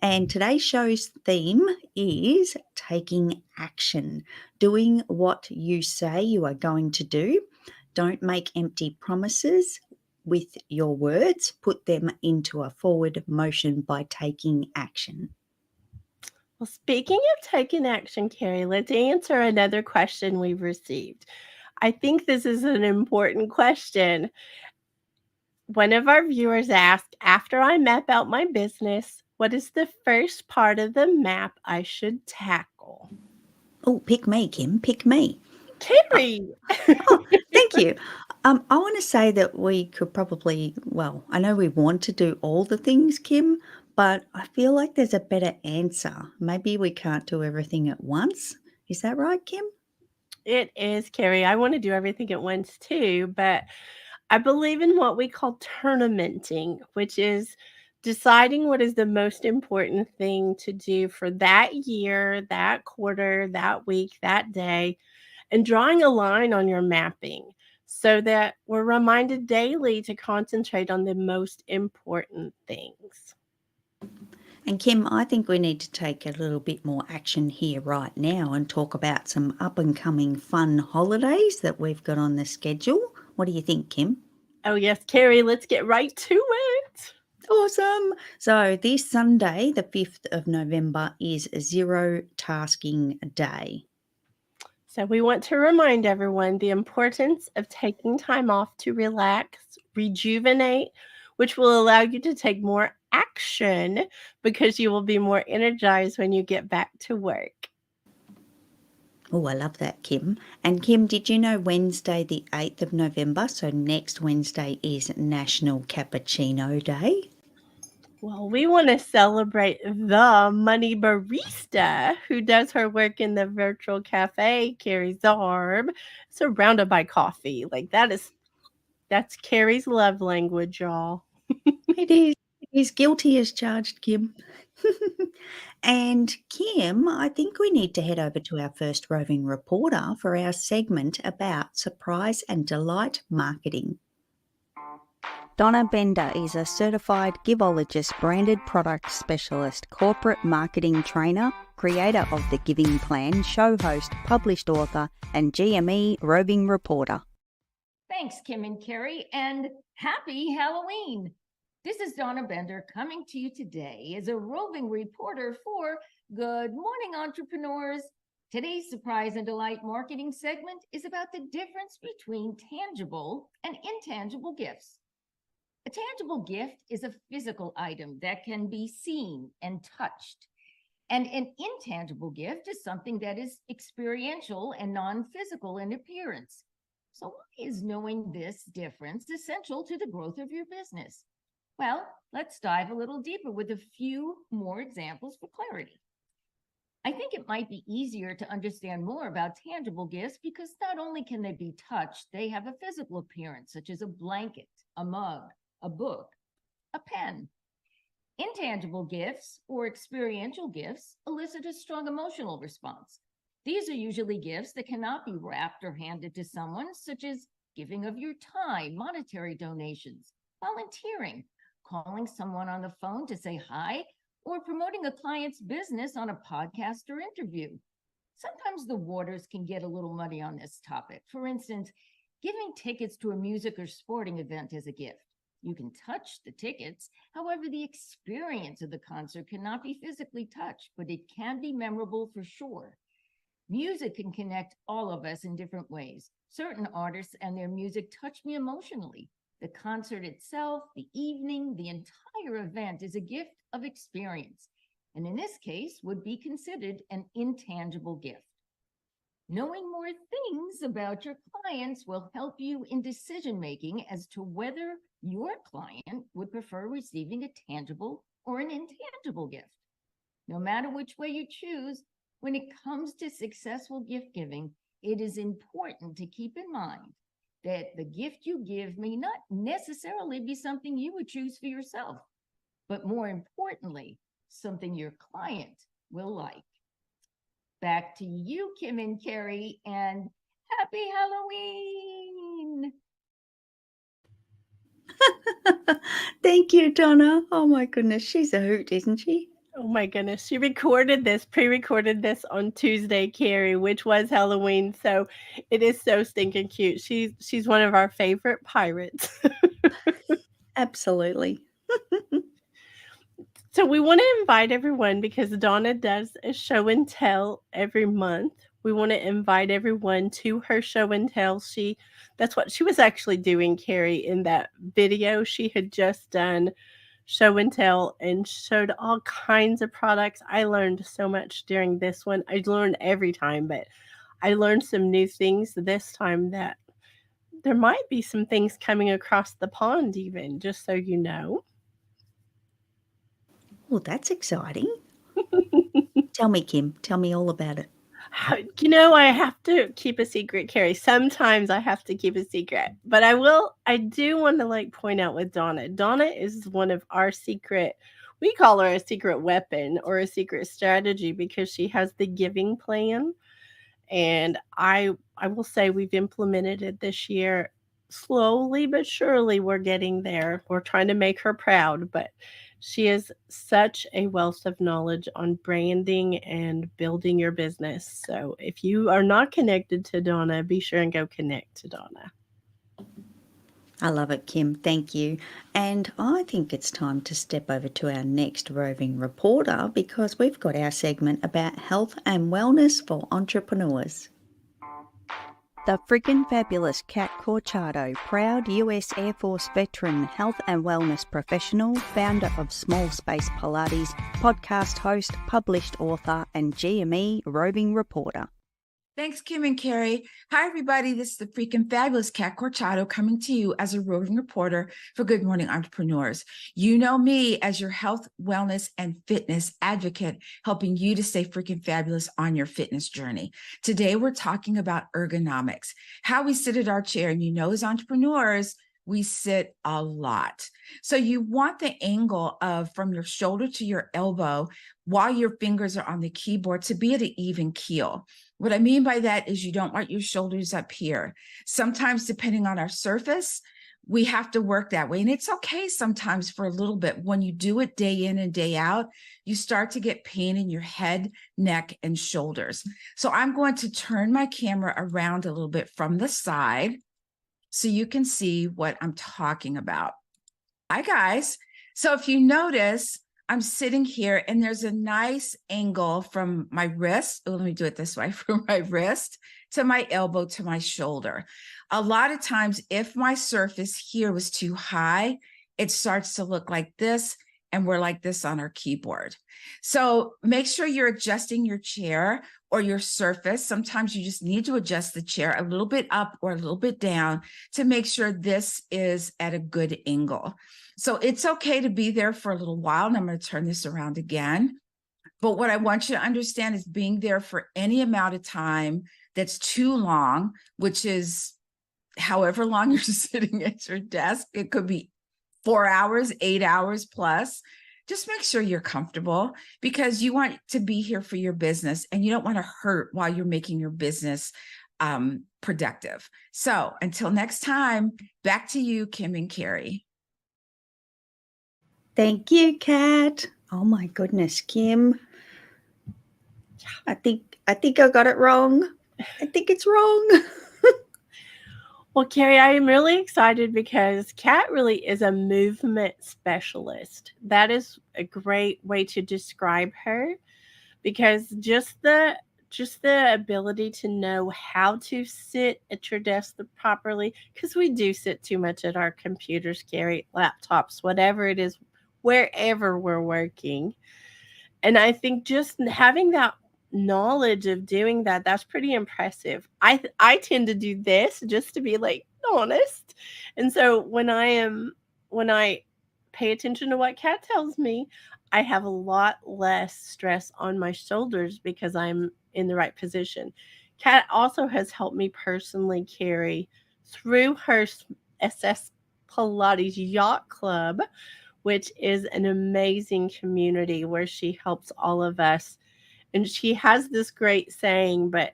And today's show's theme is taking action, doing what you say you are going to do. Don't make empty promises with your words, put them into a forward motion by taking action. Well, speaking of taking action, Carrie, let's answer another question we've received. I think this is an important question. One of our viewers asked, after I map out my business, what is the first part of the map I should tackle? Oh, pick me, Kim, pick me. Carrie! Oh, thank you. I want to say that we could probably, well, I know we want to do all the things, Kim, but I feel like there's a better answer. Maybe we can't do everything at once. Is that right, Kim? It is, Carrie. I want to do everything at once too, but I believe in what we call tournamenting, which is deciding what is the most important thing to do for that year, that quarter, that week, that day, and drawing a line on your mapping so that we're reminded daily to concentrate on the most important things. And Kim, I think we need to take a little bit more action here right now and talk about some up and coming fun holidays that we've got on the schedule. What do you think, Kim? Oh, yes, Carrie, let's get right to it. Awesome. So this Sunday, the 5th of November, is Zero Tasking Day. So we want to remind everyone the importance of taking time off to relax, rejuvenate, which will allow you to take more action because you will be more energized when you get back to work. Oh, I love that, Kim. And Kim, did you know Wednesday, the 8th of November, so next Wednesday is National Cappuccino Day? Well, we want to celebrate the money barista who does her work in the virtual cafe, Kerry Zarb, surrounded by coffee. Like that's Carrie's love language, y'all. It is. It is guilty as charged, Kim. And Kim, I think we need to head over to our first roving reporter for our segment about surprise and delight marketing. Donna Bender is a certified Givologist branded product specialist, corporate marketing trainer, creator of The Giving Plan, show host, published author, and GME roving reporter. Thanks, Kim and Kerry, and happy Halloween. This is Donna Bender coming to you today as a roving reporter for Good Morning Entrepreneurs. Today's surprise and delight marketing segment is about the difference between tangible and intangible gifts. A tangible gift is a physical item that can be seen and touched. And an intangible gift is something that is experiential and non-physical in appearance. So why is knowing this difference essential to the growth of your business? Well, let's dive a little deeper with a few more examples for clarity. I think it might be easier to understand more about tangible gifts because not only can they be touched, they have a physical appearance, such as a blanket, a mug, a book, a pen. Intangible gifts or experiential gifts elicit a strong emotional response. These are usually gifts that cannot be wrapped or handed to someone, such as giving of your time, monetary donations, volunteering, calling someone on the phone to say hi, or promoting a client's business on a podcast or interview. Sometimes the waters can get a little muddy on this topic. For instance, giving tickets to a music or sporting event is a gift. You can touch the tickets. However, the experience of the concert cannot be physically touched, but it can be memorable for sure. Music can connect all of us in different ways. Certain artists and their music touch me emotionally. The concert itself, the evening, the entire event is a gift of experience, and in this case would be considered an intangible gift. Knowing more things about your clients will help you in decision-making as to whether your client would prefer receiving a tangible or an intangible gift. No matter which way you choose, when it comes to successful gift giving, it is important to keep in mind that the gift you give may not necessarily be something you would choose for yourself, but more importantly, something your client will like. Back to you, Kim and Kerry, and happy Halloween! Thank you, Donna. Oh my goodness, she's a hoot, isn't she? Oh my goodness. She pre-recorded this on Tuesday, Carrie, which was Halloween. So it is so stinking cute. She's one of our favorite pirates. Absolutely. So we want to invite everyone because Donna does a show and tell every month. We want to invite everyone to her show and tell. That's what she was actually doing, Carrie, in that video she had just done, show and tell, and showed all kinds of products. I learned so much during this one. I learned every time, but I learned some new things this time that there might be some things coming across the pond even, just so you know. Well, that's exciting. Tell me, Kim. Tell me all about it. I have to keep a secret, Carrie. Sometimes I have to keep a secret, but I do want to point out with Donna. Donna is one of our we call her a secret weapon or a secret strategy because she has the giving plan. And I will say we've implemented it this year slowly but surely. We're getting there. We're trying to make her proud, but she is such a wealth of knowledge on branding and building your business. So if you are not connected to Donna, be sure and go connect to Donna. I love it, Kim. Thank you. And I think it's time to step over to our next roving reporter because we've got our segment about health and wellness for entrepreneurs. The freaking fabulous Kat Corchado, proud US Air Force veteran, health and wellness professional, founder of Small Space Pilates, podcast host, published author, and GME roving reporter. Thanks, Kim and Carrie. Hi, everybody. This is the freaking fabulous Kat Corchado coming to you as a roving reporter for Good Morning Entrepreneurs. You know me as your health, wellness, and fitness advocate, helping you to stay freaking fabulous on your fitness journey. Today, we're talking about ergonomics, how we sit at our chair. And as entrepreneurs, we sit a lot. So you want the angle of from your shoulder to your elbow while your fingers are on the keyboard to be at an even keel. What I mean by that is you don't want your shoulders up here. Sometimes, depending on our surface, we have to work that way. And it's okay sometimes for a little bit. When you do it day in and day out, you start to get pain in your head, neck, and shoulders. So I'm going to turn my camera around a little bit from the side so you can see what I'm talking about. Hi, guys. So if you notice, I'm sitting here and there's a nice angle from my wrist. Oh, let me do it this way, from my wrist to my elbow to my shoulder. A lot of times, if my surface here was too high, it starts to look like this, and we're like this on our keyboard. So make sure you're adjusting your chair or your surface. Sometimes you just need to adjust the chair a little bit up or a little bit down to make sure this is at a good angle. So it's okay to be there for a little while, and I'm going to turn this around again. But what I want you to understand is being there for any amount of time that's too long, which is however long you're sitting at your desk. It could be 4 hours, 8 hours plus. Just make sure you're comfortable because you want to be here for your business and you don't want to hurt while you're making your business productive. So until next time, back to you, Kim and Carrie. Thank you, Kat. Oh my goodness, Kim. I think I got it wrong. I think it's wrong. Well, Carrie, I am really excited because Kat really is a movement specialist. That is a great way to describe her because just the ability to know how to sit at your desk properly, because we do sit too much at our computers, Carrie, laptops, whatever it is, wherever we're working. And I think just having that knowledge of doing that, that's pretty impressive. I tend to do this just to be honest. And so when I pay attention to what Kat tells me, I have a lot less stress on my shoulders because I'm in the right position. Kat also has helped me personally, Carrie, through her SS Pilates Yacht Club, which is an amazing community where she helps all of us. And she has this great saying, but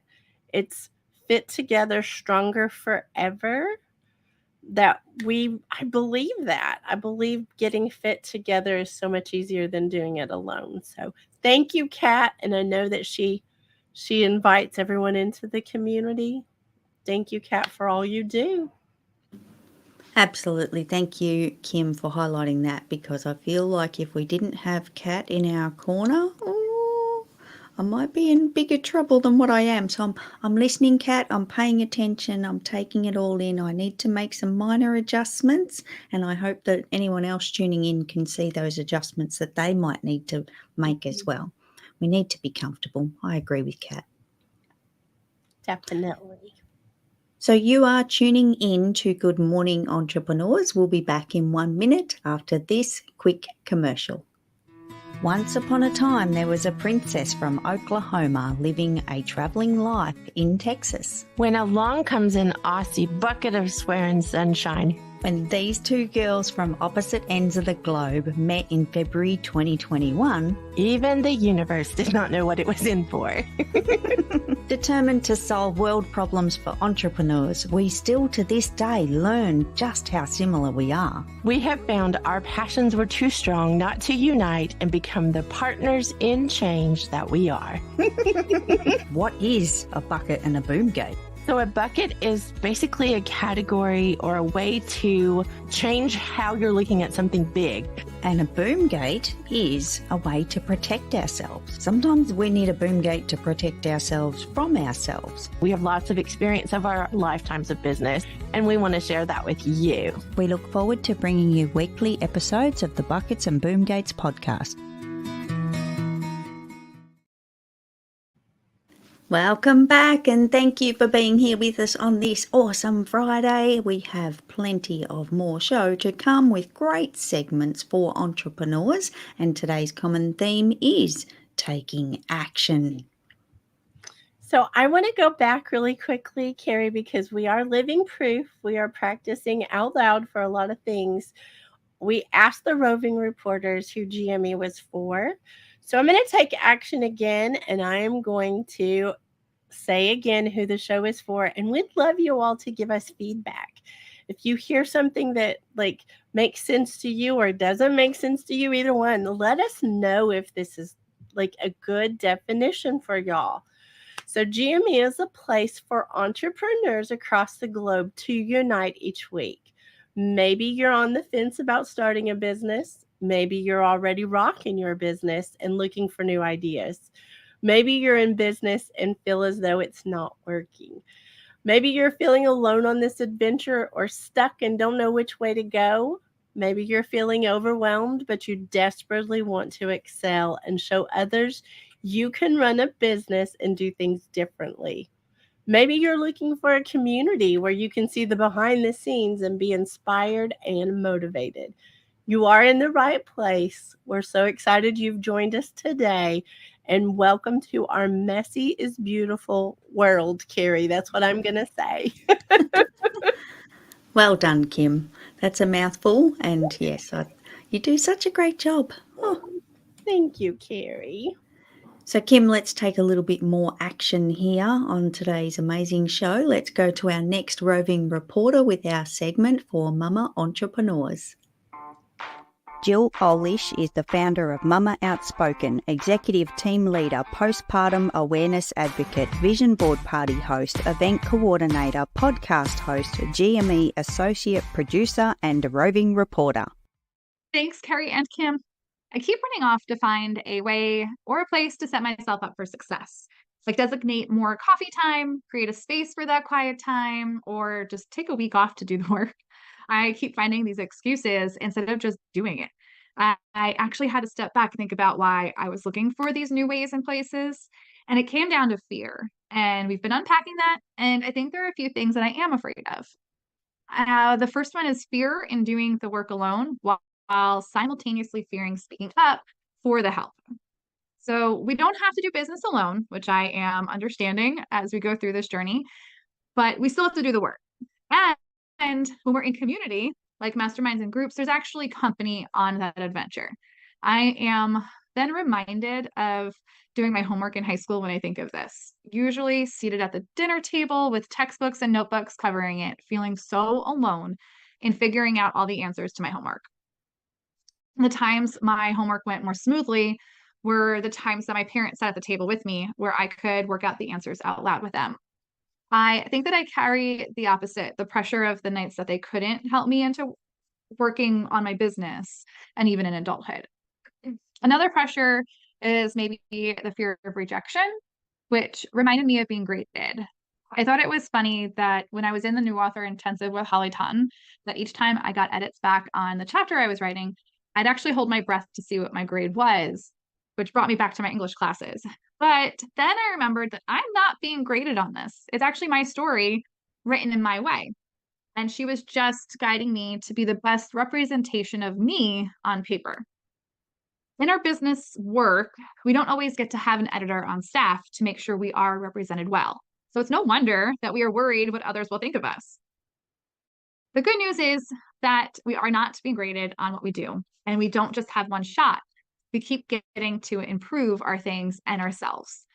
it's fit together, stronger forever. I believe that. I believe getting fit together is so much easier than doing it alone. So thank you, Kat. And I know that she invites everyone into the community. Thank you, Kat, for all you do. Absolutely. Thank you, Kim, for highlighting that, because I feel like if we didn't have Kat in our corner, I might be in bigger trouble than what I am. So I'm listening, Kat. I'm paying attention. I'm taking it all in. I need to make some minor adjustments, and I hope that anyone else tuning in can see those adjustments that they might need to make as well. We need to be comfortable. I agree with Kat. Definitely. So you are tuning in to Good Morning Entrepreneurs. We'll be back in 1 minute after this quick commercial. Once upon a time, there was a princess from Oklahoma living a traveling life in Texas. When along comes an Aussie bucket of swearing sunshine. When these two girls from opposite ends of the globe met in February 2021, even the universe did not know what it was in for. Determined to solve world problems for entrepreneurs, we still to this day learn just how similar we are. We have found our passions were too strong not to unite and become the partners in change that we are. What is a bucket and a boom gate? So a bucket is basically a category or a way to change how you're looking at something big. And a boom gate is a way to protect ourselves. Sometimes we need a boom gate to protect ourselves from ourselves. We have lots of experience of our lifetimes of business, and we want to share that with you. We look forward to bringing you weekly episodes of the Buckets and Boom Gates podcast. Welcome back, and thank you for being here with us on this awesome Friday. We have plenty of more show to come with great segments for entrepreneurs, and today's common theme is taking action. So I want to go back really quickly, Carrie, because we are living proof. We are practicing out loud for a lot of things. We asked the roving reporters who GME was for. So I'm going to take action again, and I am going to say again who the show is for, and we'd love you all to give us feedback. If you hear something that makes sense to you or doesn't make sense to you, either one, let us know if this is a good definition for y'all. So GME is a place for entrepreneurs across the globe to unite each week. Maybe you're on the fence about starting a business. Maybe you're already rocking your business and looking for new ideas. Maybe you're in business and feel as though it's not working. Maybe you're feeling alone on this adventure or stuck and don't know which way to go. Maybe you're feeling overwhelmed, but you desperately want to excel and show others you can run a business and do things differently. Maybe you're looking for a community where you can see the behind the scenes and be inspired and motivated. You are in the right place. We're so excited you've joined us today, and welcome to our messy is beautiful world, Carrie. That's what I'm going to say. Well done, Kim. That's a mouthful, and yes, you do such a great job. Oh. Thank you, Carrie. So, Kim, let's take a little bit more action here on today's amazing show. Let's go to our next roving reporter with our segment for Mama Entrepreneurs. Jill Olish is the founder of Mama Outspoken, executive team leader, postpartum awareness advocate, vision board party host, event coordinator, podcast host, GME associate producer, and roving reporter. Thanks, Carrie and Kim. I keep running off to find a way or a place to set myself up for success. Designate more coffee time, create a space for that quiet time, or just take a week off to do the work. I keep finding these excuses instead of just doing it. I actually had to step back and think about why I was looking for these new ways and places. And it came down to fear. And we've been unpacking that. And I think there are a few things that I am afraid of. The first one is fear in doing the work alone while simultaneously fearing speaking up for the help. So we don't have to do business alone, which I am understanding as we go through this journey, but we still have to do the work. And when we're in community, like masterminds and groups, there's actually company on that adventure. I am then reminded of doing my homework in high school when I think of this. Usually seated at the dinner table with textbooks and notebooks covering it, feeling so alone in figuring out all the answers to my homework. The times my homework went more smoothly were the times that my parents sat at the table with me where I could work out the answers out loud with them. I think that I carry the opposite, the pressure of the nights that they couldn't help me into working on my business and even in adulthood. Another pressure is maybe the fear of rejection, which reminded me of being graded. I thought it was funny that when I was in the new author intensive with Holly Ton, that each time I got edits back on the chapter I was writing, I'd actually hold my breath to see what my grade was, which brought me back to my English classes. But then I remembered that I'm not being graded on this. It's actually my story written in my way. And she was just guiding me to be the best representation of me on paper. In our business work, we don't always get to have an editor on staff to make sure we are represented well. So it's no wonder that we are worried what others will think of us. The good news is that we are not being graded on what we do, and we don't just have one shot. We keep getting to improve our things and ourselves.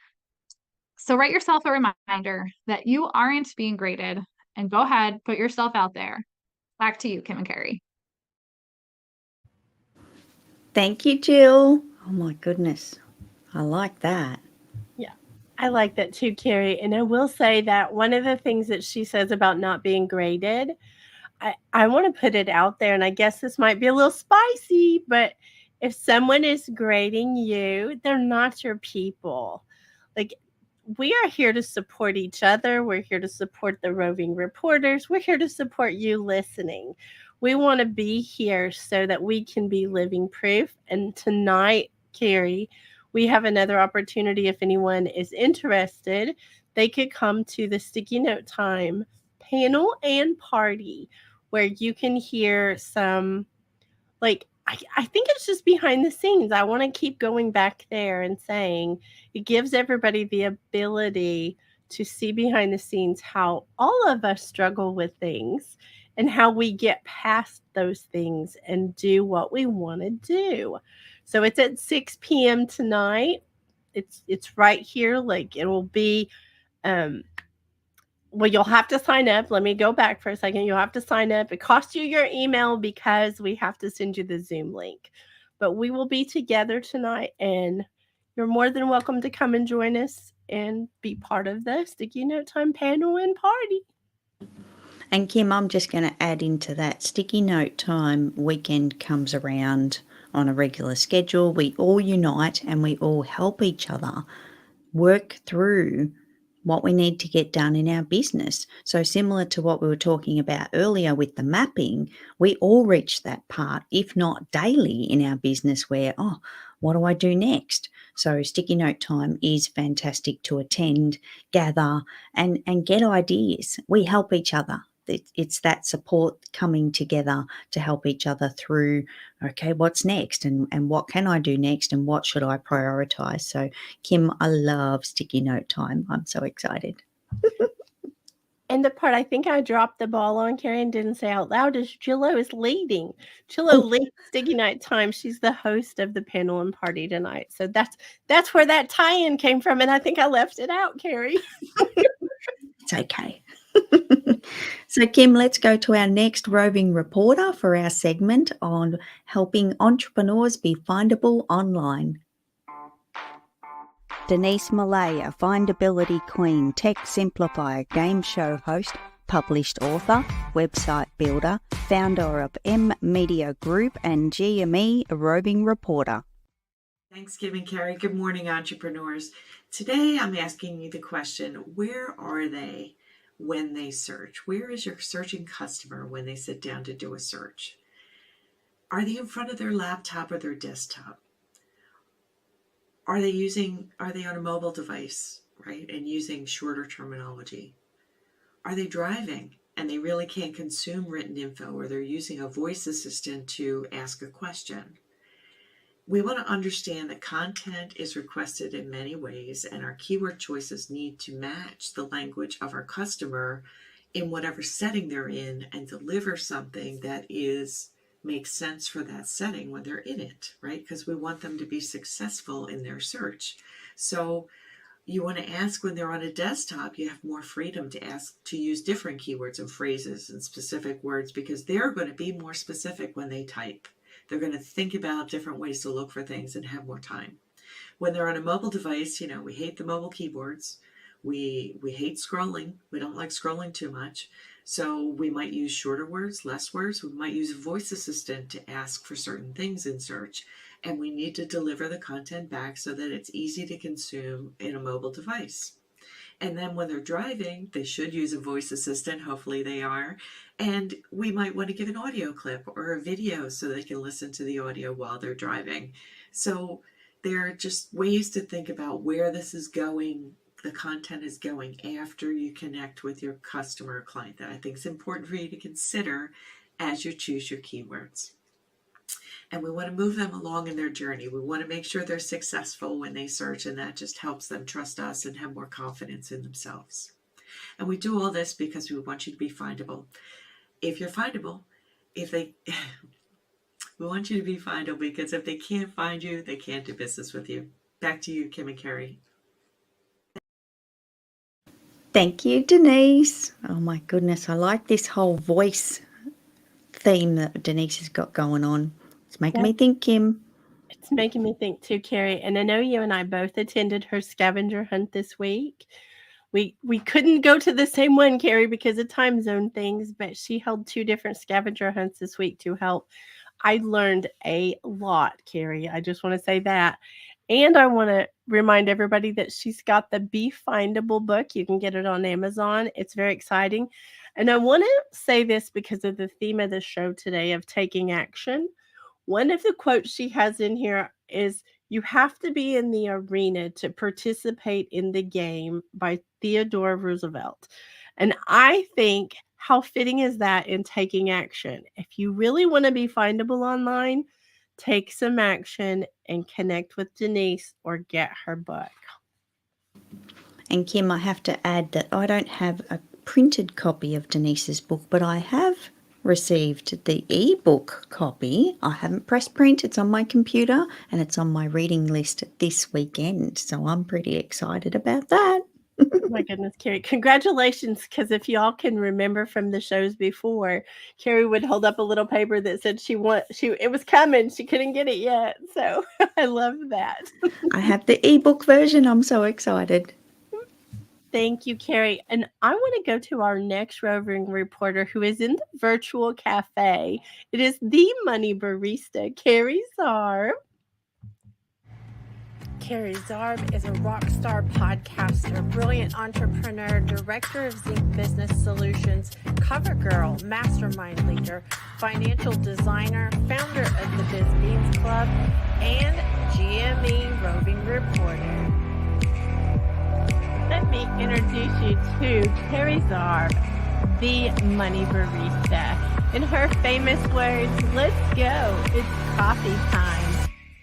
So write yourself a reminder that you aren't being graded, and go ahead, put yourself out there. Back to you, Kim and Kerry. Thank you, Jill. Oh my goodness. I like that. Yeah, I like that too, Carrie. And I will say that one of the things that she says about not being graded, I want to put it out there, and I guess this might be a little spicy, but if someone is grading you, they're not your people. Like, we are here to support each other. We're here to support the roving reporters. We're here to support you listening. We want to be here so that we can be living proof. And tonight, Carrie, we have another opportunity. If anyone is interested, they could come to the Sticky Note Time panel and party where you can hear some, like, I think it's just behind the scenes. I want to keep going back there and saying it gives everybody the ability to see behind the scenes how all of us struggle with things and how we get past those things and do what we want to do. So it's at 6 p.m. tonight. It's right here. Like, it will be well, you'll have to sign up. Let me go back for a second. You'll have to sign up. It costs you your email because we have to send you the Zoom link. But we will be together tonight, and you're more than welcome to come and join us and be part of the Sticky Note Time panel and party. And Kim, I'm just going to add into that. Sticky Note Time weekend comes around on a regular schedule. We all unite and we all help each other work through what we need to get done in our business. So similar to what we were talking about earlier with the mapping, we all reach that part, if not daily in our business where, what do I do next? So Sticky Note Time is fantastic to attend, gather, and get ideas. We help each other. It's that support coming together to help each other through, okay, what's next and what can I do next and what should I prioritize? So, Kim, I love Sticky Note Time. I'm so excited. And the part I think I dropped the ball on, Carrie, and didn't say out loud is Jillo is leading. Jillo leads Sticky Night Time. She's the host of the panel and party tonight. So that's where that tie-in came from, and I think I left it out, Carrie. It's okay. So, Kim, let's go to our next roving reporter for our segment on helping entrepreneurs be findable online. Denise Millay, a findability queen, tech simplifier, game show host, published author, website builder, founder of M Media Group and GME, a roving reporter. Thanks, Kim and Kerry. Good morning, entrepreneurs. Today, I'm asking you the question, where are they when they search? Where is your searching customer when they sit down to do a search? Are they in front of their laptop or their desktop? Are they on a mobile device, right, and using shorter terminology? Are they driving and they really can't consume written info, or they're using a voice assistant to ask a question? We want to understand that content is requested in many ways, and our keyword choices need to match the language of our customer in whatever setting they're in and deliver something that is makes sense for that setting when they're in it, right? Because we want them to be successful in their search. So you want to ask when they're on a desktop, you have more freedom to ask to use different keywords and phrases and specific words because they're going to be more specific when they type. They're going to think about different ways to look for things and have more time. When they're on a mobile device, we hate the mobile keyboards. We hate scrolling. We don't like scrolling too much. So we might use shorter words, less words. We might use a voice assistant to ask for certain things in search. And we need to deliver the content back so that it's easy to consume in a mobile device. And then when they're driving, they should use a voice assistant. Hopefully they are. And we might want to give an audio clip or a video so they can listen to the audio while they're driving. So there are just ways to think about where this is going, the content is going after you connect with your customer or client that I think is important for you to consider as you choose your keywords. And we want to move them along in their journey. We want to make sure they're successful when they search, and that just helps them trust us and have more confidence in themselves. And we do all this because we want you to be findable. If you're findable, we want you to be findable because if they can't find you, they can't do business with you. Back to you, Kim and Kerry. Thank you, Denise. Oh my goodness, I like this whole voice theme that Denise has got going on. It's making me think, Kim. It's making me think too, Kerry. And I know you and I both attended her scavenger hunt this week. We couldn't go to the same one, Kerry, because of time zone things, but she held 2 different scavenger hunts this week to help. I learned a lot, Kerry. I just want to say that. And I want to remind everybody that she's got the Be Findable book. You can get it on Amazon. It's very exciting. And I want to say this because of the theme of the show today of taking action. One of the quotes she has in here is, "You have to be in the arena to participate in the game," by Theodore Roosevelt. And I think, how fitting is that in taking action? If you really want to be findable online, take some action and connect with Denise or get her book. And Kim, I have to add that I don't have a printed copy of Denise's book, but I have received the ebook copy. I haven't pressed print. It's on my computer and it's on my reading list this weekend. So I'm pretty excited about that. Oh my goodness, Kerry. Congratulations, because if y'all can remember from the shows before, Kerry would hold up a little paper that said it was coming. She couldn't get it yet. So I love that. I have the ebook version. I'm so excited. Thank you, Kerry. And I want to go to our next roving reporter who is in the virtual cafe. It is the money barista, Kerry Zarb. Kerry Zarb is a rock star podcaster, brilliant entrepreneur, director of Zinc Business Solutions, cover girl, mastermind leader, financial designer, founder of the Biz Beans Club, and GME roving reporter. Let me introduce you to Kerry Zarb, the money barista. In her famous words, let's go, it's coffee time.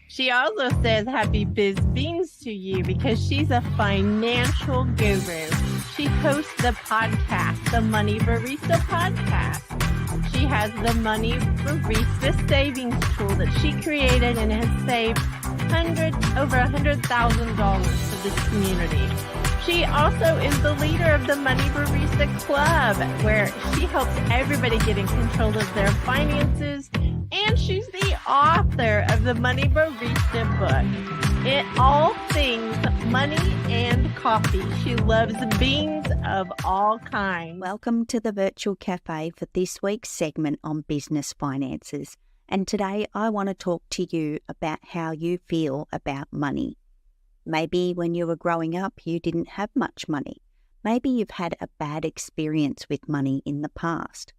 She also says happy biz beans to you because she's a financial guru. She hosts the podcast, the Money Barista Podcast. She has the Money Barista Savings Tool that she created and has saved over $100,000 for this community. She also is the leader of the Money Barista Club, where she helps everybody get in control of their finances. And she's the author of the Money Barista book. In all things money and coffee. She loves beans of all kinds. Welcome to the Virtual Cafe for this week's segment on business finances. And today I want to talk to you about how you feel about money. Maybe when you were growing up, you didn't have much money. Maybe you've had a bad experience with money in the past.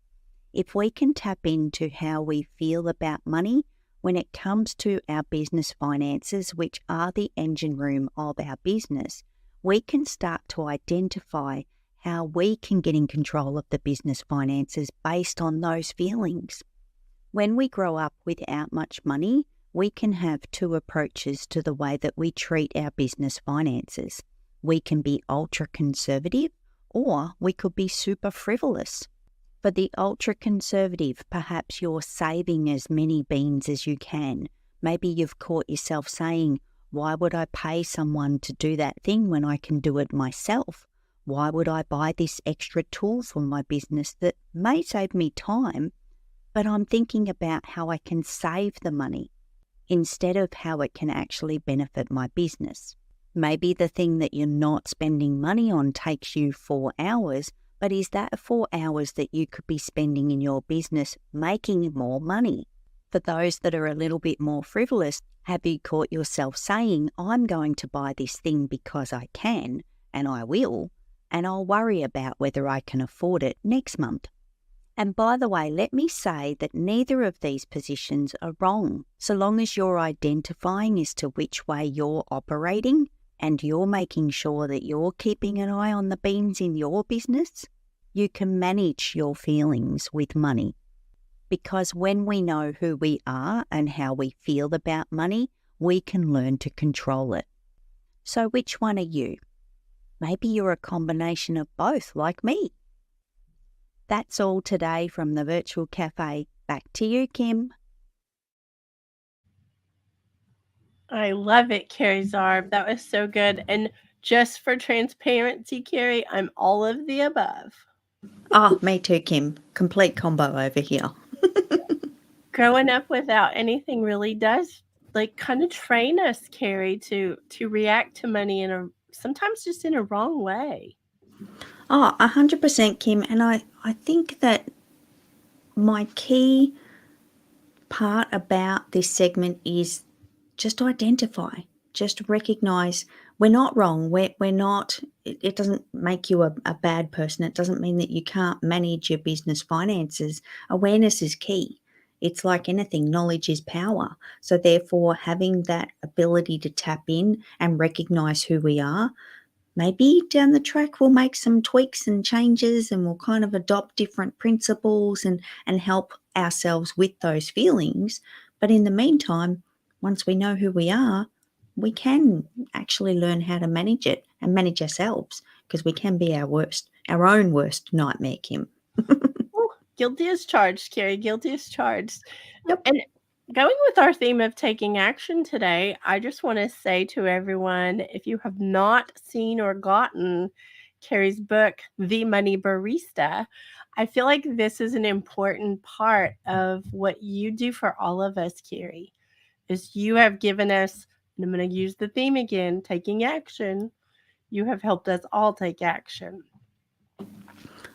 If we can tap into how we feel about money when it comes to our business finances, which are the engine room of our business, we can start to identify how we can get in control of the business finances based on those feelings. When we grow up without much money, we can have 2 approaches to the way that we treat our business finances. We can be ultra conservative, or we could be super frivolous. For the ultra-conservative, perhaps you're saving as many beans as you can. Maybe you've caught yourself saying, why would I pay someone to do that thing when I can do it myself? Why would I buy this extra tool for my business that may save me time, but I'm thinking about how I can save the money instead of how it can actually benefit my business. Maybe the thing that you're not spending money on takes you 4 hours, but is that 4 hours that you could be spending in your business making more money? For those that are a little bit more frivolous, have you caught yourself saying, I'm going to buy this thing because I can, and I will, and I'll worry about whether I can afford it next month? And by the way, let me say that neither of these positions are wrong, so long as you're identifying as to which way you're operating and you're making sure that you're keeping an eye on the beans in your business, you can manage your feelings with money. Because when we know who we are and how we feel about money, we can learn to control it. So which one are you? Maybe you're a combination of both, like me. That's all today from the Virtual Cafe. Back to you, Kim. I love it, Kerry Zarb. That was so good. And just for transparency, Kerry, I'm all of the above. Oh, me too, Kim. Complete combo over here. Growing up without anything really does kind of train us, Kerry, to react to money sometimes just in a wrong way. Oh, 100%, Kim. And I think that my key part about this segment is just identify, just recognize we're not wrong. We're not, it doesn't make you a bad person. It doesn't mean that you can't manage your business finances. Awareness is key. It's like anything, knowledge is power. So therefore, having that ability to tap in and recognize who we are, maybe down the track we'll make some tweaks and changes and we'll kind of adopt different principles and help ourselves with those feelings. But in the meantime, once we know who we are, we can actually learn how to manage it and manage ourselves, because we can be our own worst nightmare, Kim. Ooh, guilty as charged, Kerry. Guilty as charged. Yep. And going with our theme of taking action today, I just want to say to everyone, if you have not seen or gotten Kerry's book, The Money Barista, I feel like this is an important part of what you do for all of us, Kerry, is you have given us, and I'm going to use the theme again, taking action. You have helped us all take action.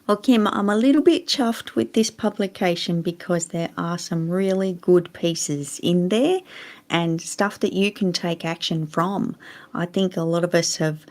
Well, Kim, I'm a little bit chuffed with this publication because there are some really good pieces in there and stuff that you can take action from. I think a lot of us have,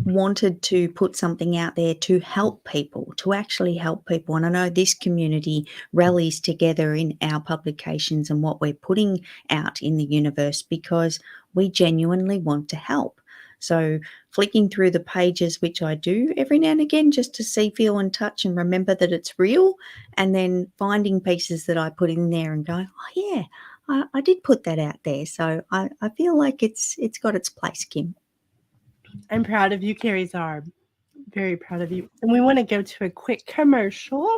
wanted to put something out there to help people, to actually help people. And I know this community rallies together in our publications and what we're putting out in the universe because we genuinely want to help. So flicking through the pages, which I do every now and again just to see, feel and touch and remember that it's real, and then finding pieces that I put in there and going, oh yeah, I did put that out there. So I feel like it's got its place, Kim. I'm proud of you, Kerry Zarb. Very proud of you. And we want to go to a quick commercial.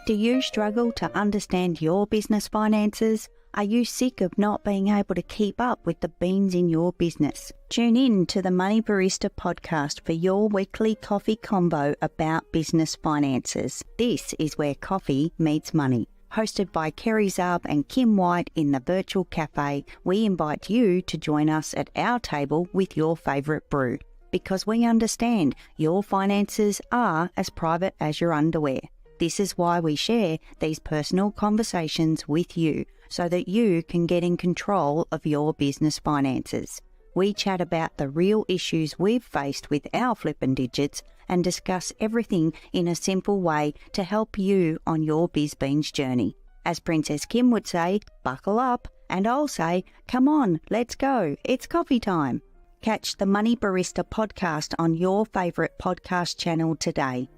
Do you struggle to understand your business finances? Are you sick of not being able to keep up with the beans in your business? Tune in to the Money Barista podcast for your weekly coffee combo about business finances. This is where coffee meets money. Hosted by Kerry Zarb and Kim White in the Virtual Cafe, we invite you to join us at our table with your favourite brew, because we understand your finances are as private as your underwear. This is why we share these personal conversations with you, so that you can get in control of your business finances. We chat about the real issues we've faced with our flippin' digits and discuss everything in a simple way to help you on your BizBeans journey. As Princess Kim would say, buckle up, and I'll say, come on, let's go, it's coffee time. Catch the Money Barista podcast on your favourite podcast channel today.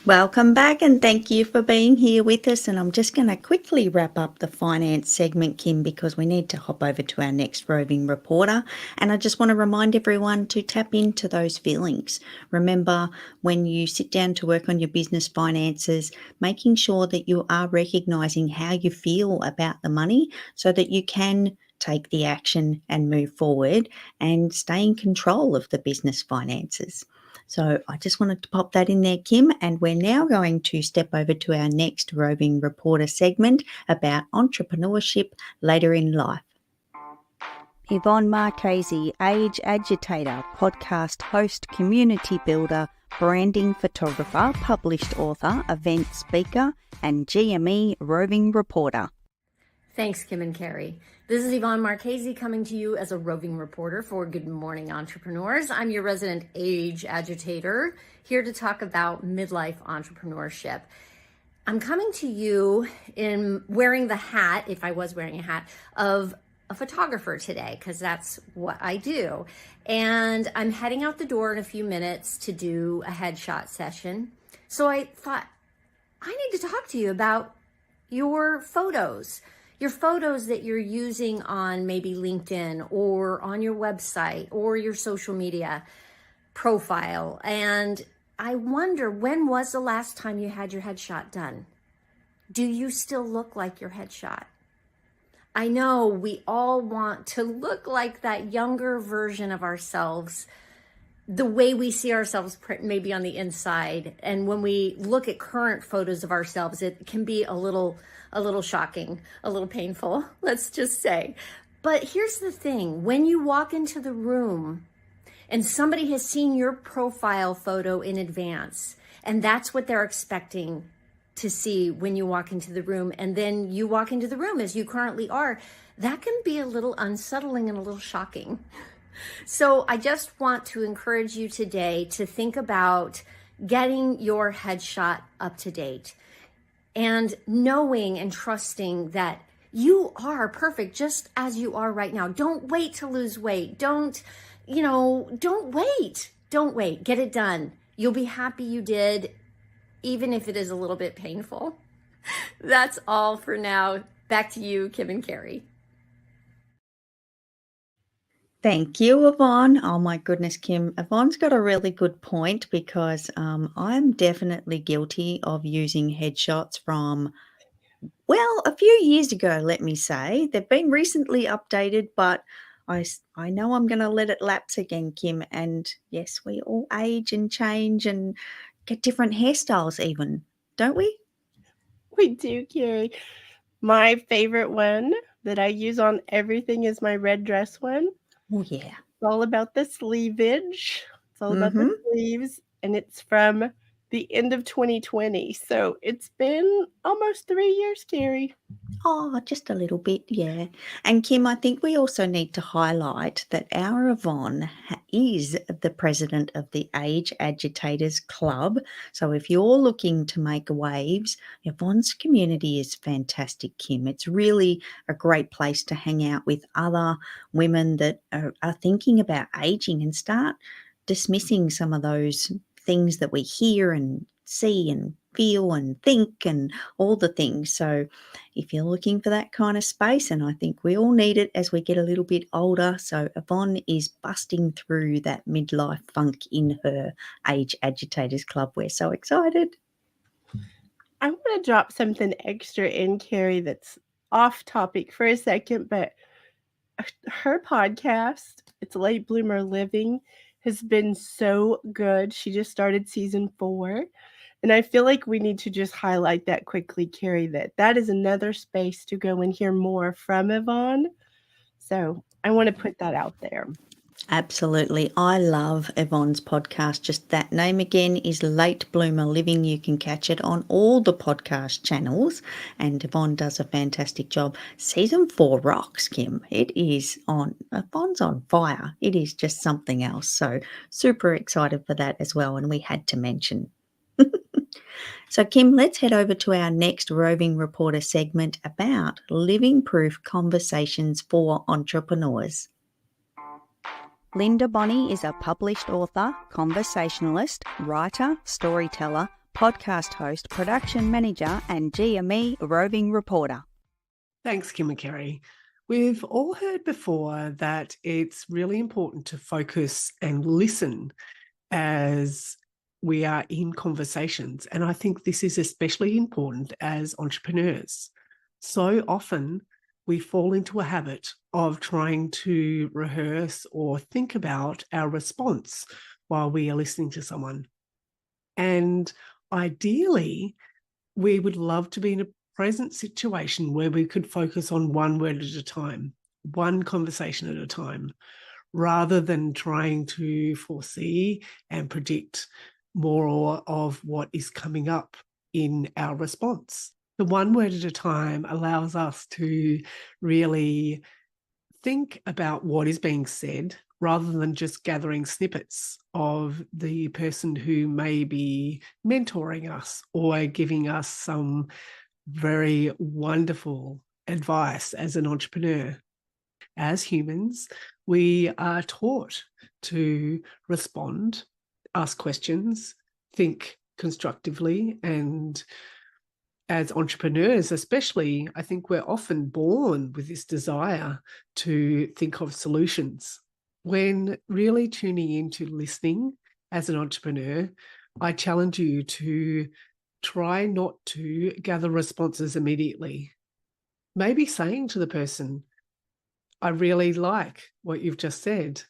Welcome back and thank you for being here with us. And I'm just going to quickly wrap up the finance segment, Kim, because we need to hop over to our next roving reporter. And I just want to remind everyone to tap into those feelings. Remember, when you sit down to work on your business finances, making sure that you are recognising how you feel about the money so that you can take the action and move forward and stay in control of the business finances. So I just wanted to pop that in there, Kim, and we're now going to step over to our next roving reporter segment about entrepreneurship later in life. Yvonne Marchese, age agitator, podcast host, community builder, branding photographer, published author, event speaker, and GME roving reporter. Thanks, Kim and Kerry. This is Yvonne Marchese coming to you as a roving reporter for Good Morning Entrepreneurs. I'm your resident age agitator, here to talk about midlife entrepreneurship. I'm coming to you in wearing the hat, if I was wearing a hat, of a photographer today, because that's what I do. And I'm heading out the door in a few minutes to do a headshot session. So I thought, I need to talk to you about your photos that you're using on maybe LinkedIn or on your website or your social media profile. And I wonder, when was the last time you had your headshot done? Do you still look like your headshot? I know we all want to look like that younger version of ourselves, the way we see ourselves maybe on the inside. And when we look at current photos of ourselves, it can be a little shocking, a little painful, let's just say. But here's the thing, when you walk into the room and somebody has seen your profile photo in advance, and that's what they're expecting to see when you walk into the room, and then you walk into the room as you currently are, that can be a little unsettling and a little shocking. So I just want to encourage you today to think about getting your headshot up to date and knowing and trusting that you are perfect just as you are right now. Don't wait to lose weight. Don't wait. Don't wait. Get it done. You'll be happy you did, even if it is a little bit painful. That's all for now. Back to you, Kim and Kerry. Thank you, Yvonne. Oh my goodness, Kim. Yvonne's got a really good point because I'm definitely guilty of using headshots from, well, a few years ago, let me say. They've been recently updated, but I know I'm going to let it lapse again, Kim. And yes, we all age and change and get different hairstyles even, don't we? We do, Kerry. My favorite one that I use on everything is my red dress one. Oh, yeah. It's all about the sleevage. It's all about the sleeves, and it's from the end of 2020. So it's been almost 3 years, Kerry. Oh, just a little bit, yeah. And Kim, I think we also need to highlight that our Yvonne is the president of the Age Agitators Club. So if you're looking to make waves, Yvonne's community is fantastic, Kim. It's really a great place to hang out with other women that are thinking about aging and start dismissing some of those things that we hear and see and feel and think and all the things. So if you're looking for that kind of space, and I think we all need it as we get a little bit older, so Yvonne is busting through that midlife funk in her Age Agitators Club. We're so excited. I want to drop something extra in, Kerry, that's off topic for a second, but her podcast, it's Late Bloomer Living, has been so good. She just started season 4. And I feel like we need to just highlight that quickly, Kerry, that is another space to go and hear more from Yvonne. So I want to put that out there. Absolutely. I love Yvonne's podcast. Just that name again is Late Bloomer Living. You can catch it on all the podcast channels, and Yvonne does a fantastic job. Season 4 rocks, Kim. Yvonne's on fire. It is just something else. So super excited for that as well, and we had to mention. So, Kim, let's head over to our next roving reporter segment about living proof conversations for entrepreneurs. Linda Bonney is a published author, conversationalist, writer, storyteller, podcast host, production manager, and GME roving reporter. Thanks, Kim and Kerry. We've all heard before that it's really important to focus and listen as we are in conversations. And I think this is especially important as entrepreneurs. So often we fall into a habit of trying to rehearse or think about our response while we are listening to someone. And ideally, we would love to be in a present situation where we could focus on one word at a time, one conversation at a time, rather than trying to foresee and predict more of what is coming up in our response. The one word at a time allows us to really think about what is being said rather than just gathering snippets of the person who may be mentoring us or giving us some very wonderful advice as an entrepreneur. As humans, we are taught to respond, ask questions, think constructively, and as entrepreneurs especially, I think we're often born with this desire to think of solutions. When really tuning into listening as an entrepreneur, I challenge you to try not to gather responses immediately. Maybe saying to the person, I really like what you've just said,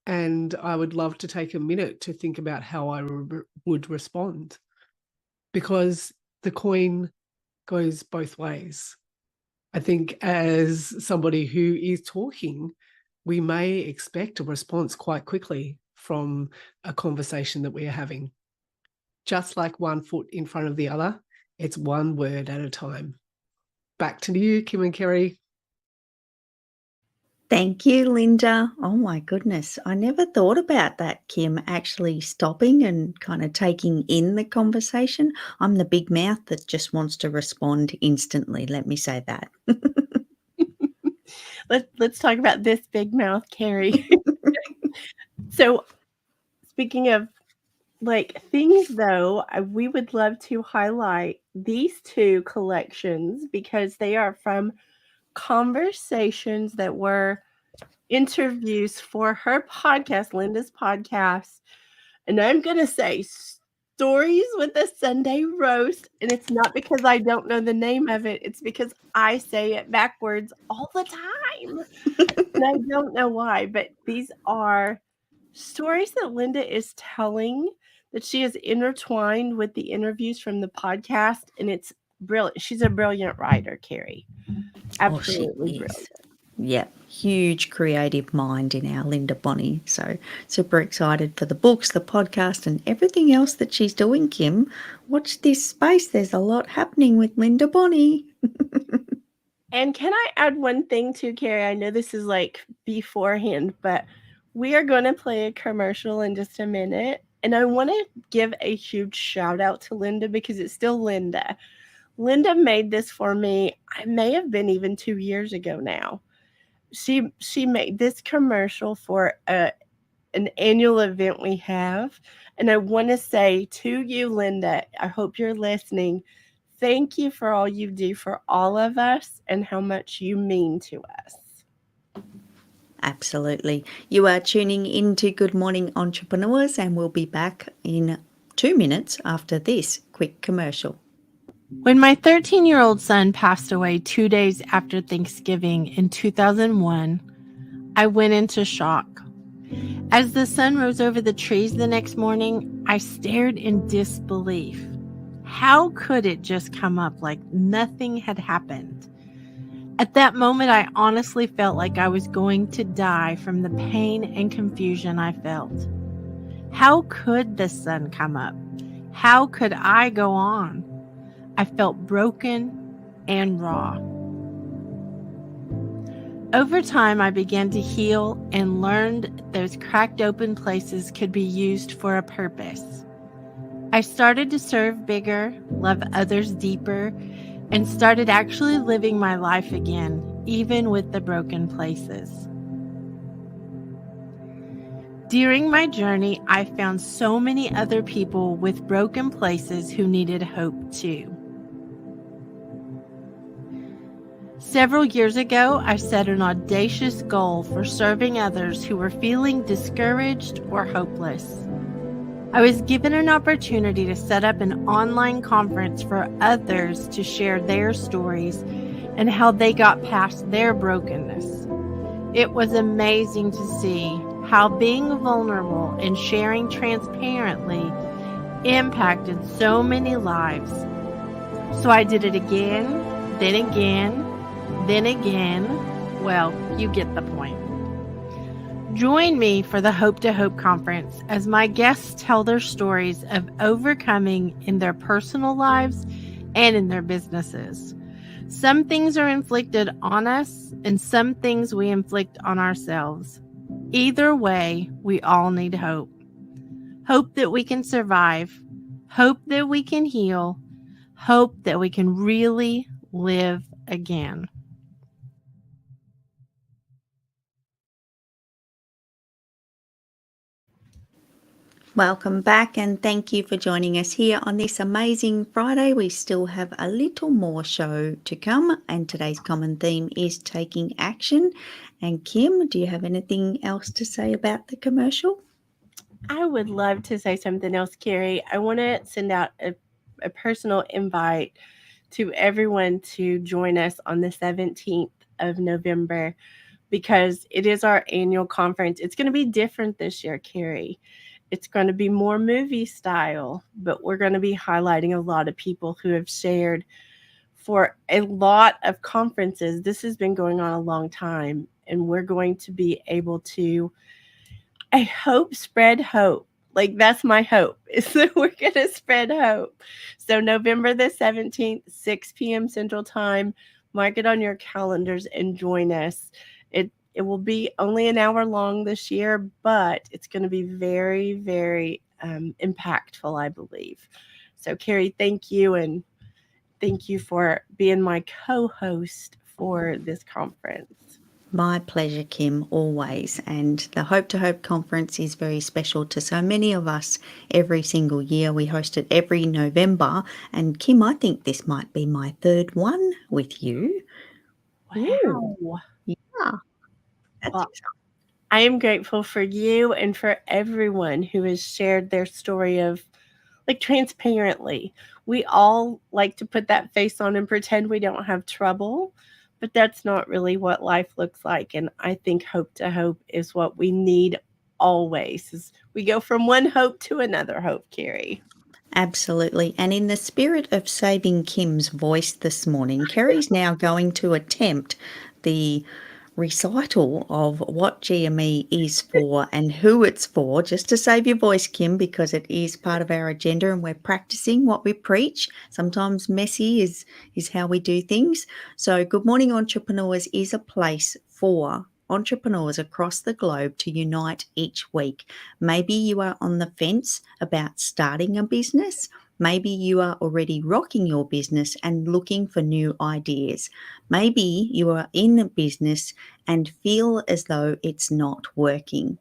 and I would love to take a minute to think about how I would respond, because the coin goes both ways. I think as somebody who is talking, we may expect a response quite quickly from a conversation that we are having. Just like one foot in front of the other, it's one word at a time. Back to you, Kim and Kerry. Thank you, Linda. Oh my goodness. I never thought about that, Kim, actually stopping and kind of taking in the conversation. I'm the big mouth that just wants to respond instantly. Let me say that. Let's talk about this big mouth, Kerry. So speaking of like things though, we would love to highlight these two collections because they are from conversations that were interviews for her podcast, Linda's podcast. And I'm going to say Stories with a Sunday Roast. And it's not because I don't know the name of it. It's because I say it backwards all the time. And I don't know why, but these are stories that Linda is telling that she has intertwined with the interviews from the podcast. And it's brilliant. She's a brilliant writer, Kerry. Absolutely brilliant. Yeah, huge creative mind in our Linda Bonnie. So super excited for the books, the podcast, and everything else that she's doing, Kim. Watch this space. There's a lot happening with Linda Bonnie. And can I add one thing too, Kerry? I know this is like beforehand, but we are going to play a commercial in just a minute. And I want to give a huge shout out to Linda because it's still Linda. Linda made this for me. I may have been even 2 years ago now. She made this commercial for an annual event we have. And I want to say to you, Linda, I hope you're listening. Thank you for all you do for all of us and how much you mean to us. Absolutely. You are tuning into Good Morning Entrepreneurs, and we'll be back in 2 minutes after this quick commercial. When my 13-year-old son passed away 2 days after Thanksgiving in 2001, I went into shock. As the sun rose over the trees the next morning, I stared in disbelief. How could it just come up like nothing had happened? At that moment, I honestly felt like I was going to die from the pain and confusion I felt. How could the sun come up? How could I go on? I felt broken and raw. Over time, I began to heal and learned those cracked open places could be used for a purpose. I started to serve bigger, love others deeper, and started actually living my life again, even with the broken places. During my journey, I found so many other people with broken places who needed hope too. Several years ago, I set an audacious goal for serving others who were feeling discouraged or hopeless. I was given an opportunity to set up an online conference for others to share their stories and how they got past their brokenness. It was amazing to see how being vulnerable and sharing transparently impacted so many lives. So I did it again, then again, then again. Well, you get the point. Join me for the Hope to Hope conference as my guests tell their stories of overcoming in their personal lives and in their businesses. Some things are inflicted on us, and some things we inflict on ourselves. Either way, we all need hope. Hope that we can survive. Hope that we can heal. Hope that we can really live again. Welcome back, and thank you for joining us here on this amazing Friday. We still have a little more show to come, and today's common theme is taking action. And Kim, do you have anything else to say about the commercial? I would love to say something else, Carrie. I want to send out a personal invite to everyone to join us on the 17th of November because it is our annual conference. It's going to be different this year, Carrie. It's going to be more movie style, but we're going to be highlighting a lot of people who have shared for a lot of conferences. This has been going on a long time, and we're going to be able to, I hope, spread hope. Like, that's my hope, is that we're going to spread hope. So November the 17th, 6 p.m. Central Time, mark it on your calendars and join us. It will be only an hour long this year, but it's going to be very, very impactful, I believe. So, Carrie, thank you, and thank you for being my co-host for this conference. My pleasure, Kim, always. And the Hope to Hope conference is very special to so many of us every single year. We host it every November. And Kim, I think this might be my third one with you. Wow. Yeah. Well, I am grateful for you and for everyone who has shared their story of, like, transparently. We all like to put that face on and pretend we don't have trouble, but that's not really what life looks like. And I think Hope to Hope is what we need always, as we go from one hope to another hope, Carrie. Absolutely. And in the spirit of saving Kim's voice this morning, Kerry's now going to attempt the recital of what GME is for and who it's for, just to save your voice, Kim, because it is part of our agenda and we're practicing what we preach. Sometimes messy is how we do things. So Good Morning Entrepreneurs is a place for entrepreneurs across the globe to unite each week. Maybe you are on the fence about starting a business. Maybe you are already rocking your business and looking for new ideas. Maybe you are in a business and feel as though it's not working.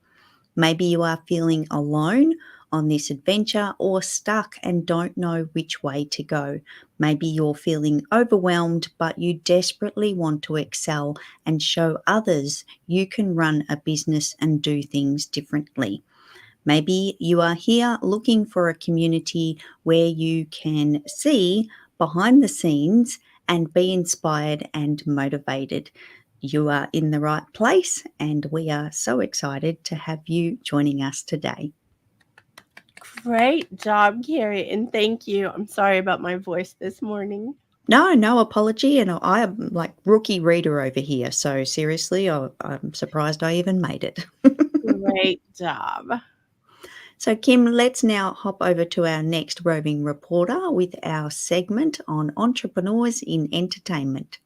Maybe you are feeling alone on this adventure or stuck and don't know which way to go. Maybe you're feeling overwhelmed, but you desperately want to excel and show others you can run a business and do things differently. Maybe you are here looking for a community where you can see behind the scenes and be inspired and motivated. You are in the right place, and we are so excited to have you joining us today. Great job, Carrie, and thank you. I'm sorry about my voice this morning. No apology, and I am like rookie reader over here, so seriously, I'm surprised I even made it. Great job. So, Kim, let's now hop over to our next roving reporter with our segment on entrepreneurs in entertainment.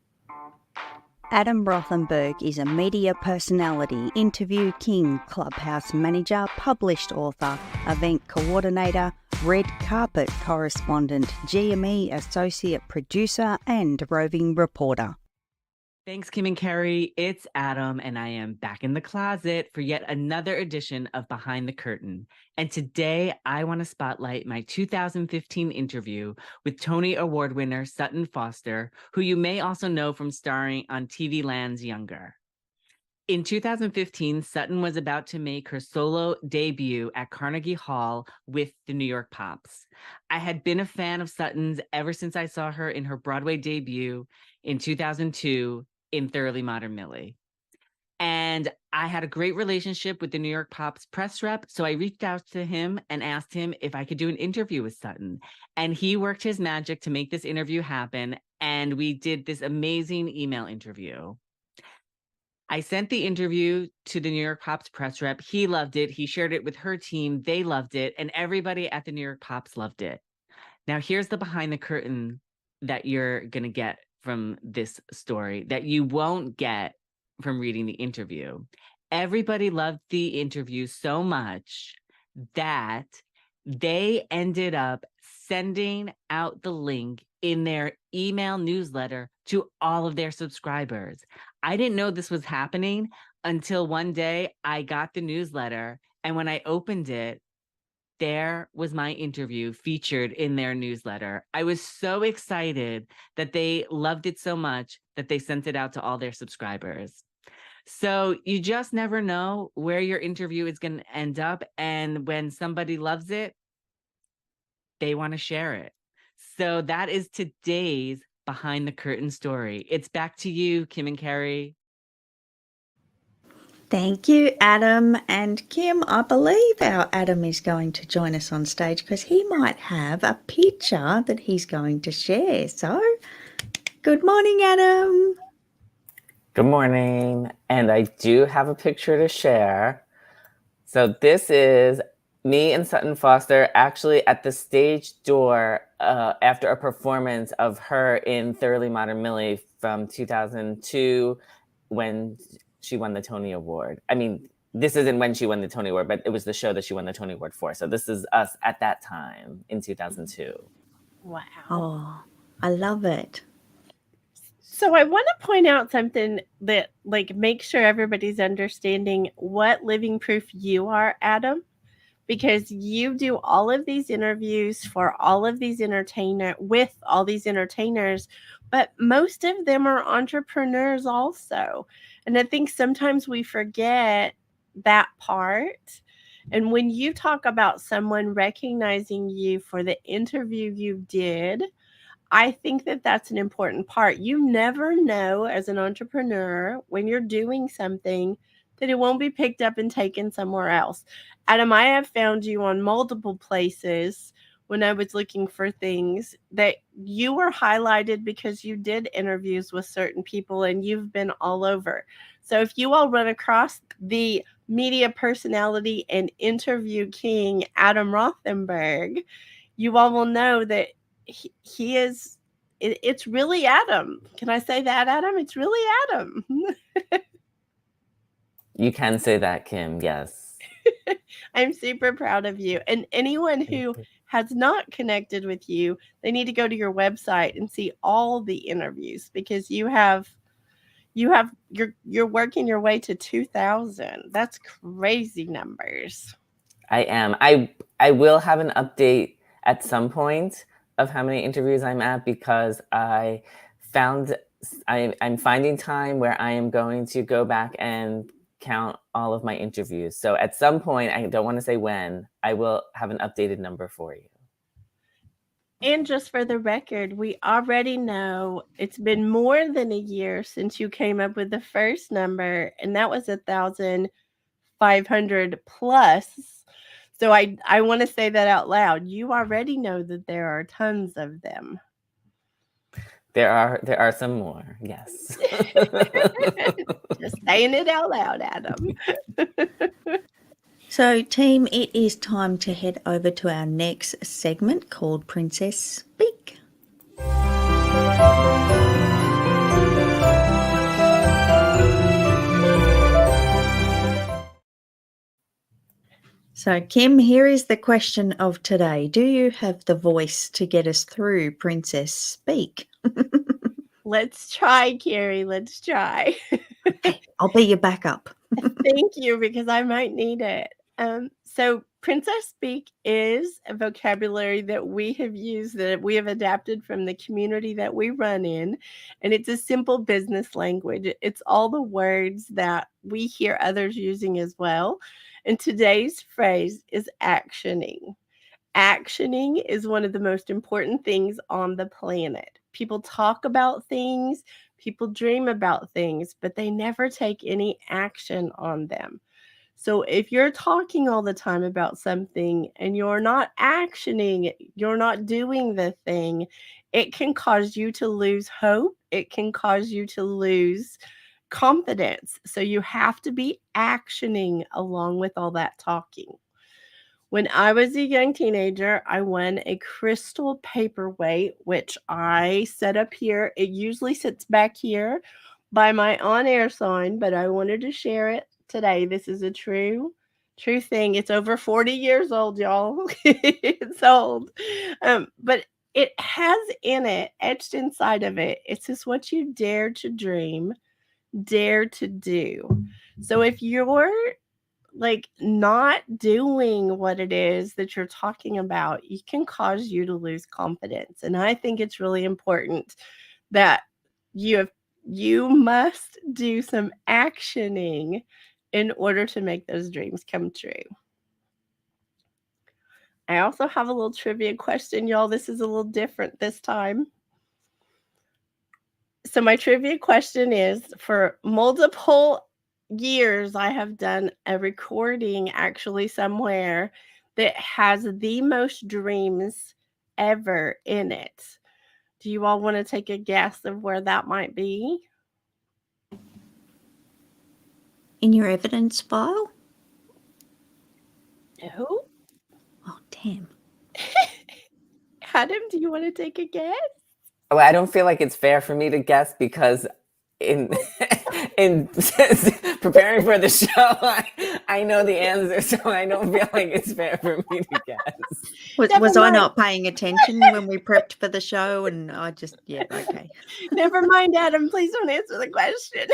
Adam Rothenberg is a media personality, interview king, clubhouse manager, published author, event coordinator, red carpet correspondent, GME associate producer and roving reporter. Thanks, Kim and Kerry. It's Adam, and I am back in the closet for yet another edition of Behind the Curtain. And today, I want to spotlight my 2015 interview with Tony Award winner Sutton Foster, who you may also know from starring on TV Land's Younger. In 2015, Sutton was about to make her solo debut at Carnegie Hall with the New York Pops. I had been a fan of Sutton's ever since I saw her in her Broadway debut in 2002 in Thoroughly Modern Millie. And I had a great relationship with the New York Pops press rep, so I reached out to him and asked him if I could do an interview with Sutton. And he worked his magic to make this interview happen, and we did this amazing email interview. I sent the interview to the New York Pops press rep. He loved it. He shared it with her team. They loved it. And everybody at the New York Pops loved it. Now, here's the behind the curtain that you're going to get from this story that you won't get from reading the interview. Everybody loved the interview so much that they ended up sending out the link in their email newsletter to all of their subscribers. I didn't know this was happening until one day I got the newsletter, and when I opened it, there was my interview featured in their newsletter. I was so excited that they loved it so much that they sent it out to all their subscribers. So you just never know where your interview is going to end up. And when somebody loves it, they want to share it. So that is today's Behind the Curtain story. It's back to you, Kim and Kerry. Thank you, Adam and Kim. I believe our Adam is going to join us on stage because he might have a picture that he's going to share. So, good morning, Adam. Good morning. And I do have a picture to share. So this is me and Sutton Foster actually at the stage door after a performance of her in Thoroughly Modern Millie from 2002 when she won the Tony Award. I mean, this isn't when she won the Tony Award, but it was the show that she won the Tony Award for. So this is us at that time in 2002. Wow. Oh, I love it. So I want to point out something that, like, make sure everybody's understanding what living proof you are, Adam, because you do all of these interviews for all of these with all these entertainers, but most of them are entrepreneurs also. And I think sometimes we forget that part. And when you talk about someone recognizing you for the interview you did, I think that that's an important part. You never know as an entrepreneur when you're doing something that it won't be picked up and taken somewhere else. Adam, I have found you on multiple places when I was looking for things that you were highlighted because you did interviews with certain people and you've been all over. So if you all run across the media personality and interview king, Adam Rothenberg, you all will know that he is, it's really Adam. Can I say that, Adam? It's really Adam. You can say that, Kim, yes. I'm super proud of you. And anyone who has not connected with you, they need to go to your website and see all the interviews because you're working your way to 2,000. That's crazy numbers. I am. I will have an update at some point of how many interviews I'm at because I'm finding time where I am going to go back and count all of my interviews. So at some point, I don't want to say when, I will have an updated number for you. And just for the record, we already know it's been more than a year since you came up with the first number, and that was 1,500 plus. So I want to say that out loud. You already know that there are tons of them. There are some more, yes. Just saying it out loud, Adam. So, team, it is time to head over to our next segment called Princess Speak. So, Kim, here is the question of today. Do you have the voice to get us through Princess Speak? Let's try, Carrie. Let's try. Okay, I'll be your backup. Thank you, because I might need it. So Princess Speak is a vocabulary that we have used, that we have adapted from the community that we run in, and it's a simple business language. It's all the words that we hear others using as well. And today's phrase is actioning. Actioning is one of the most important things on the planet. People talk about things, people dream about things, but they never take any action on them. So if you're talking all the time about something and you're not actioning, you're not doing the thing, it can cause you to lose hope. It can cause you to lose confidence. So you have to be actioning along with all that talking. When I was a young teenager, I won a crystal paperweight, which I set up here. It usually sits back here by my on-air sign, but I wanted to share it today. This is a true thing. It's over 40 years old, y'all. It's old. But it has in it, etched inside of it, it says, what you dare to dream, dare to do. So if you're like not doing what it is that you're talking about, it can cause you to lose confidence. And I think it's really important that you must do some actioning in order to make those dreams come true. I also have a little trivia question, y'all. This is a little different this time. So my trivia question is, for multiple years, I have done a recording actually somewhere that has the most dreams ever in it. Do you all want to take a guess of where that might be? In your evidence file? No. Oh, damn. Adam, do you want to take a guess? Well, I don't feel like it's fair for me to guess because in in preparing for the show, I know the answer, so I don't feel like it's fair for me to guess. Was I not paying attention when we prepped for the show? And I just, yeah, okay. Never mind, Adam. Please don't answer the question.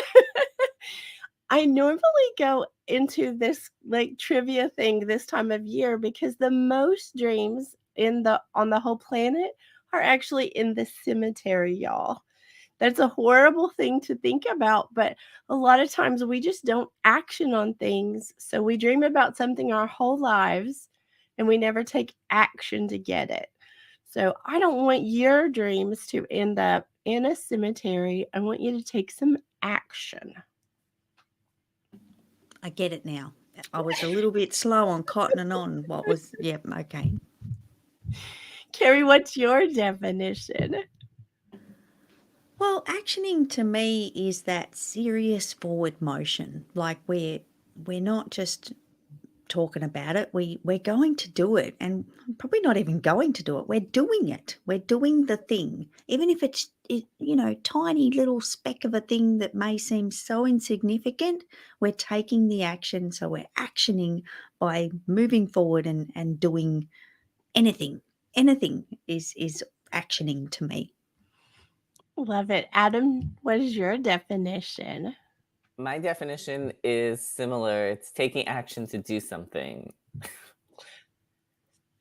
I normally go into this like trivia thing this time of year because the most dreams on the whole planet are actually in the cemetery, y'all. That's a horrible thing to think about, but a lot of times we just don't action on things. So we dream about something our whole lives and we never take action to get it. So I don't want your dreams to end up in a cemetery. I want you to take some action. I get it now. I was a little bit slow on cottoning on what was, yeah, okay. Carrie, what's your definition? Well, actioning to me is that serious forward motion. Like we're not just talking about it. We're going to do it, and probably not even going to do it. We're doing it. We're doing the thing, even if it's tiny little speck of a thing that may seem so insignificant. We're taking the action, so we're actioning by moving forward and doing anything. Anything is actioning to me. Love it. Adam, what is your definition? My definition is similar. It's taking action to do something.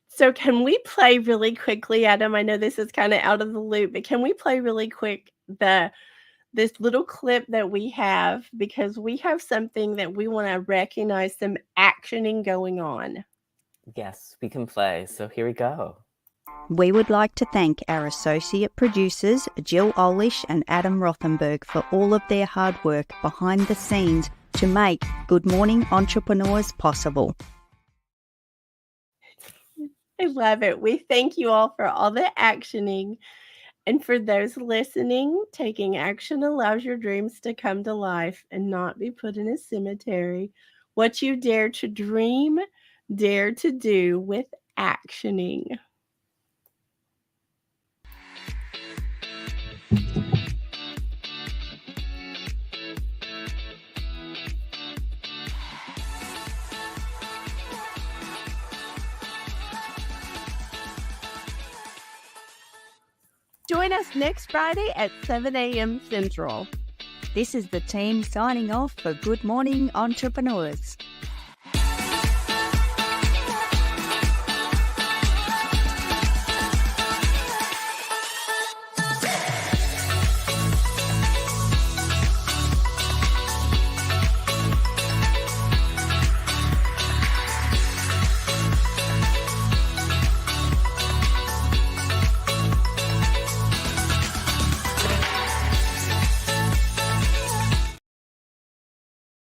So can we play really quickly, Adam? I know this is kind of out of the loop, but can we play really quick this little clip that we have, because we have something that we want to recognize some actioning going on. Yes, we can play. So here we go. We would like to thank our associate producers, Jill Olish and Adam Rothenberg, for all of their hard work behind the scenes to make Good Morning Entrepreneurs possible. I love it. We thank you all for all the actioning. And for those listening, taking action allows your dreams to come to life and not be put in a cemetery. What you dare to dream, dare to do with actioning. Join us next Friday at 7 a.m. Central. This is the team signing off for Good Morning Entrepreneurs.